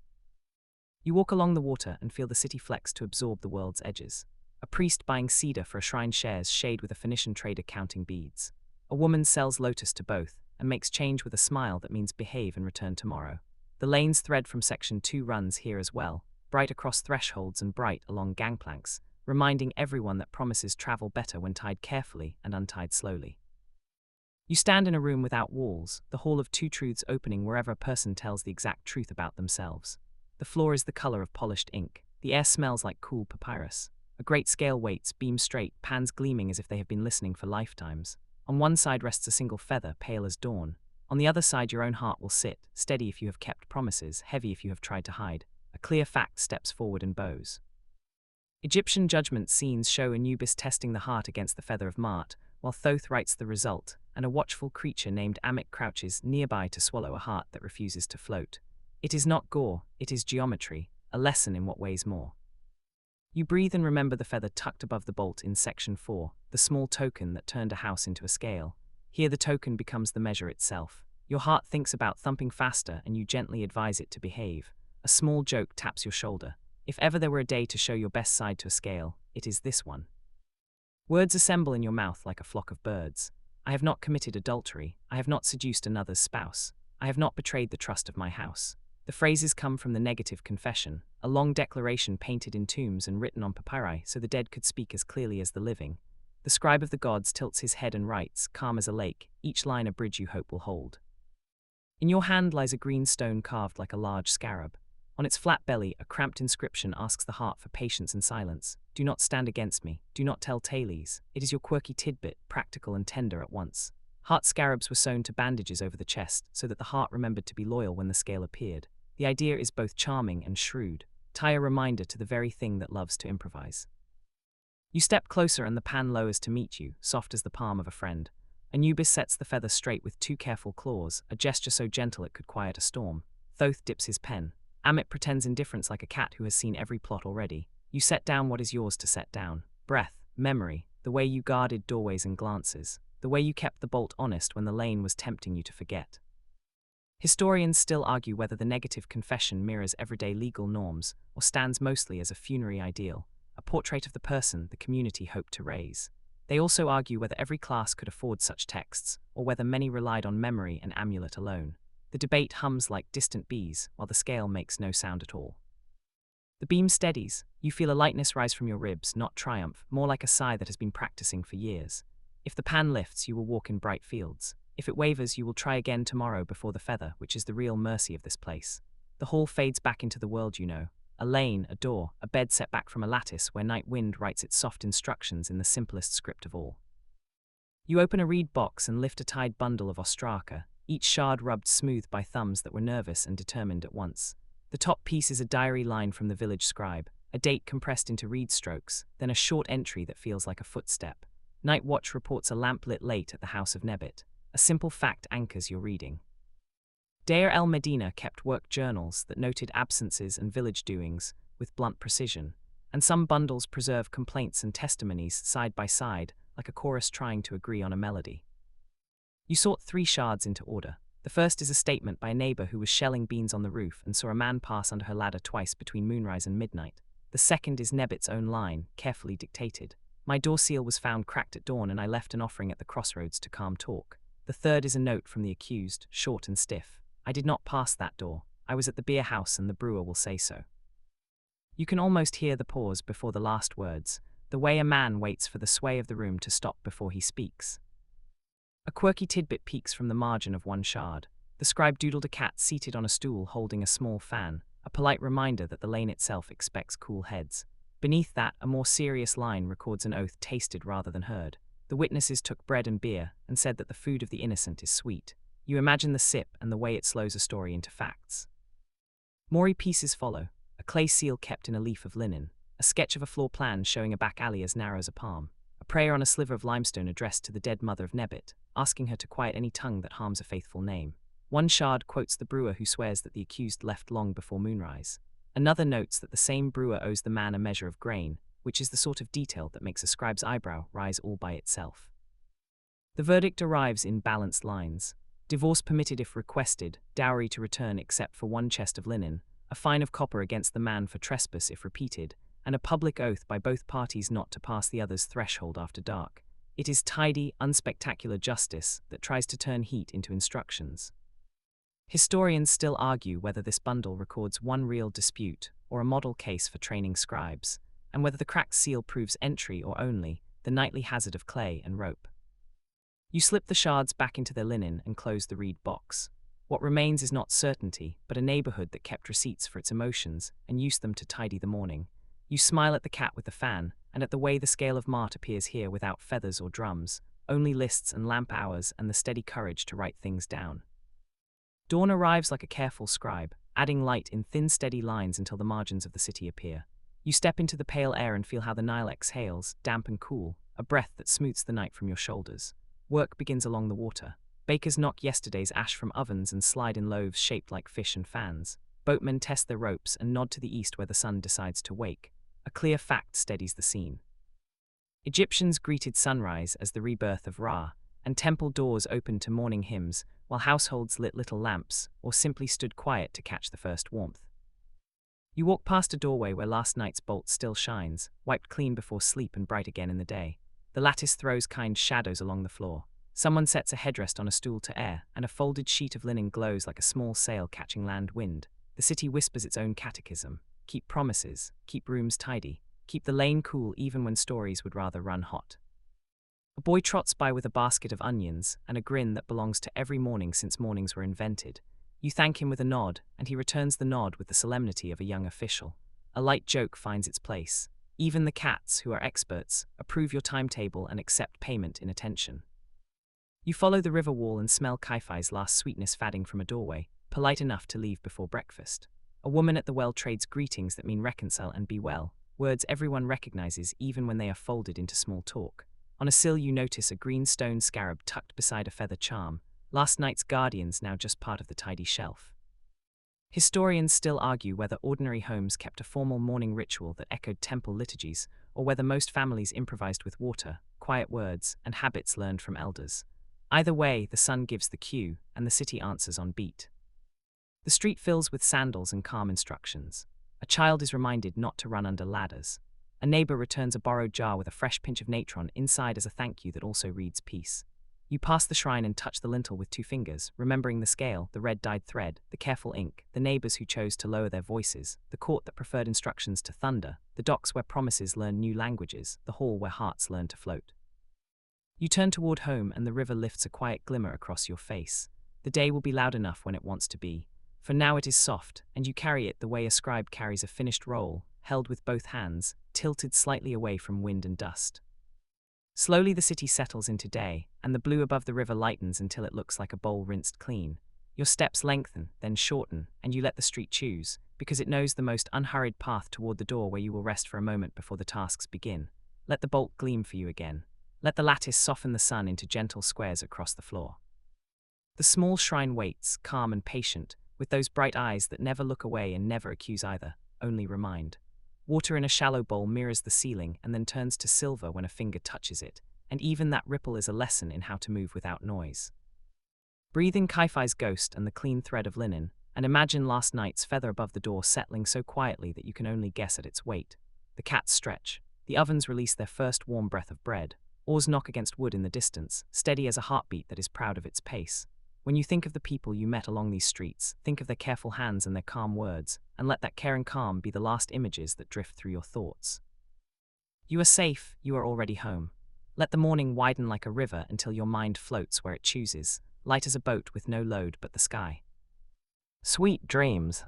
You walk along the water and feel the city flex to absorb the world's edges. A priest buying cedar for a shrine shares shade with a Phoenician trader counting beads. A woman sells lotus to both, and makes change with a smile that means behave and return tomorrow. The lanes thread from Section 2 runs here as well, bright across thresholds and bright along gangplanks, reminding everyone that promises travel better when tied carefully and untied slowly. You stand in a room without walls, the hall of two truths opening wherever a person tells the exact truth about themselves. The floor is the color of polished ink. The air smells like cool papyrus. A great scale waits, beam straight, pans gleaming as if they have been listening for lifetimes. On one side rests a single feather, pale as dawn. On the other side your own heart will sit, steady if you have kept promises, heavy if you have tried to hide. A clear fact steps forward and bows. Egyptian judgment scenes show Anubis testing the heart against the feather of Mart, while Thoth writes the result, and a watchful creature named Amit crouches nearby to swallow a heart that refuses to float. It is not gore, it is geometry, a lesson in what weighs more. You breathe and remember the feather tucked above the bolt in Section 4, the small token that turned a house into a scale. Here the token becomes the measure itself. Your heart thinks about thumping faster and you gently advise it to behave. A small joke taps your shoulder. If ever there were a day to show your best side to a scale, it is this one. Words assemble in your mouth like a flock of birds. I have not committed adultery. I have not seduced another's spouse. I have not betrayed the trust of my house. The phrases come from the negative confession, a long declaration painted in tombs and written on papyri so the dead could speak as clearly as the living. The scribe of the gods tilts his head and writes, calm as a lake, each line a bridge you hope will hold. In your hand lies a green stone carved like a large scarab. On its flat belly, a cramped inscription asks the heart for patience and silence. Do not stand against me. Do not tell tales. It is your quirky tidbit, practical and tender at once. Heart scarabs were sewn to bandages over the chest so that the heart remembered to be loyal when the scale appeared. The idea is both charming and shrewd. Tie a reminder to the very thing that loves to improvise. You step closer and the pan lowers to meet you, soft as the palm of a friend. Anubis sets the feather straight with two careful claws, a gesture so gentle it could quiet a storm. Thoth dips his pen. Amit pretends indifference like a cat who has seen every plot already. You set down what is yours to set down. Breath, memory, the way you guarded doorways and glances, the way you kept the bolt honest when the lane was tempting you to forget. Historians still argue whether the negative confession mirrors everyday legal norms or stands mostly as a funerary ideal, a portrait of the person the community hoped to raise. They also argue whether every class could afford such texts, or whether many relied on memory and amulet alone. The debate hums like distant bees, while the scale makes no sound at all. The beam steadies. You feel a lightness rise from your ribs, not triumph, more like a sigh that has been practicing for years. If the pan lifts, you will walk in bright fields. If it wavers, you will try again tomorrow before the feather, which is the real mercy of this place. The hall fades back into the world you know. A lane, a door, a bed set back from a lattice where night wind writes its soft instructions in the simplest script of all. You open a reed box and lift a tied bundle of ostraka, each shard rubbed smooth by thumbs that were nervous and determined at once. The top piece is a diary line from the village scribe, a date compressed into reed strokes, then a short entry that feels like a footstep. Night watch reports a lamp lit late at the house of Nebit. A simple fact anchors your reading. Deir el-Medina kept work journals that noted absences and village doings with blunt precision, and some bundles preserve complaints and testimonies side by side, like a chorus trying to agree on a melody. You sort 3 shards into order. The first is a statement by a neighbor who was shelling beans on the roof and saw a man pass under her ladder twice between moonrise and midnight. The second is Nebit's own line, carefully dictated. My door seal was found cracked at dawn and I left an offering at the crossroads to calm talk. The third is a note from the accused, short and stiff. I did not pass that door. I was at the beer house and the brewer will say so. You can almost hear the pause before the last words, the way a man waits for the sway of the room to stop before he speaks. A quirky tidbit peeks from the margin of one shard. The scribe doodled a cat seated on a stool holding a small fan, a polite reminder that the lane itself expects cool heads. Beneath that, a more serious line records an oath tasted rather than heard. The witnesses took bread and beer and said that the food of the innocent is sweet. You imagine the sip and the way it slows a story into facts. More pieces follow. A a clay seal kept in a leaf of linen, a sketch of a floor plan showing a back alley as narrow as a palm, a prayer on a sliver of limestone addressed to the dead mother of Nebit, asking her to quiet any tongue that harms a faithful name. One shard quotes the brewer who swears that the accused left long before moonrise. Another notes that the same brewer owes the man a measure of grain, which is the sort of detail that makes a scribe's eyebrow rise all by itself. The verdict arrives in balanced lines. Divorce permitted if requested, dowry to return except for one chest of linen, a fine of copper against the man for trespass if repeated, and a public oath by both parties not to pass the other's threshold after dark. It is tidy, unspectacular justice that tries to turn heat into instructions. Historians still argue whether this bundle records one real dispute or a model case for training scribes, and whether the cracked seal proves entry or only the nightly hazard of clay and rope. You slip the shards back into their linen and close the reed box. What remains is not certainty, but a neighborhood that kept receipts for its emotions and used them to tidy the morning. You smile at the cat with the fan, and at the way the scale of Mart appears here without feathers or drums, only lists and lamp hours and the steady courage to write things down. Dawn arrives like a careful scribe, adding light in thin steady lines until the margins of the city appear. You step into the pale air and feel how the Nile exhales, damp and cool, a breath that smooths the night from your shoulders. Work begins along the water. Bakers knock yesterday's ash from ovens and slide in loaves shaped like fish and fans. Boatmen test their ropes and nod to the east where the sun decides to wake. A clear fact steadies the scene. Egyptians greeted sunrise as the rebirth of Ra, and temple doors opened to morning hymns, while households lit little lamps or simply stood quiet to catch the first warmth. You walk past a doorway where last night's bolt still shines, wiped clean before sleep and bright again in the day. The lattice throws kind shadows along the floor. Someone sets a headrest on a stool to air, and a folded sheet of linen glows like a small sail catching land wind. The city whispers its own catechism. Keep promises, keep rooms tidy, keep the lane cool even when stories would rather run hot. A boy trots by with a basket of onions and a grin that belongs to every morning since mornings were invented. You thank him with a nod, and he returns the nod with the solemnity of a young official. A light joke finds its place. Even the cats, who are experts, approve your timetable and accept payment in attention. You follow the river wall and smell Kaifai's last sweetness fading from a doorway, polite enough to leave before breakfast. A woman at the well trades greetings that mean reconcile and be well, words everyone recognizes even when they are folded into small talk. On a sill you notice a green stone scarab tucked beside a feather charm, last night's guardians now just part of the tidy shelf. Historians still argue whether ordinary homes kept a formal morning ritual that echoed temple liturgies, or whether most families improvised with water, quiet words, and habits learned from elders. Either way, the sun gives the cue, and the city answers on beat. The street fills with sandals and calm instructions. A child is reminded not to run under ladders. A neighbor returns a borrowed jar with a fresh pinch of natron inside as a thank you that also reads peace. You pass the shrine and touch the lintel with 2 fingers, remembering the scale, the red dyed thread, the careful ink, the neighbors who chose to lower their voices, the court that preferred instructions to thunder, the docks where promises learn new languages, the hall where hearts learn to float. You turn toward home and the river lifts a quiet glimmer across your face. The day will be loud enough when it wants to be. For now it is soft, and you carry it the way a scribe carries a finished roll, held with both hands, tilted slightly away from wind and dust. Slowly the city settles into day, and the blue above the river lightens until it looks like a bowl rinsed clean. Your steps lengthen, then shorten, and you let the street choose, because it knows the most unhurried path toward the door where you will rest for a moment before the tasks begin. Let the bolt gleam for you again. Let the lattice soften the sun into gentle squares across the floor. The small shrine waits, calm and patient, with those bright eyes that never look away and never accuse either, only remind. Water in a shallow bowl mirrors the ceiling and then turns to silver when a finger touches it, and even that ripple is a lesson in how to move without noise. Breathe in Kaifai's ghost and the clean thread of linen, and imagine last night's feather above the door settling so quietly that you can only guess at its weight. The cats stretch. The ovens release their first warm breath of bread. Oars knock against wood in the distance, steady as a heartbeat that is proud of its pace. When you think of the people you met along these streets, think of their careful hands and their calm words, and let that care and calm be the last images that drift through your thoughts. You are safe, you are already home. Let the morning widen like a river until your mind floats where it chooses, light as a boat with no load but the sky. Sweet dreams.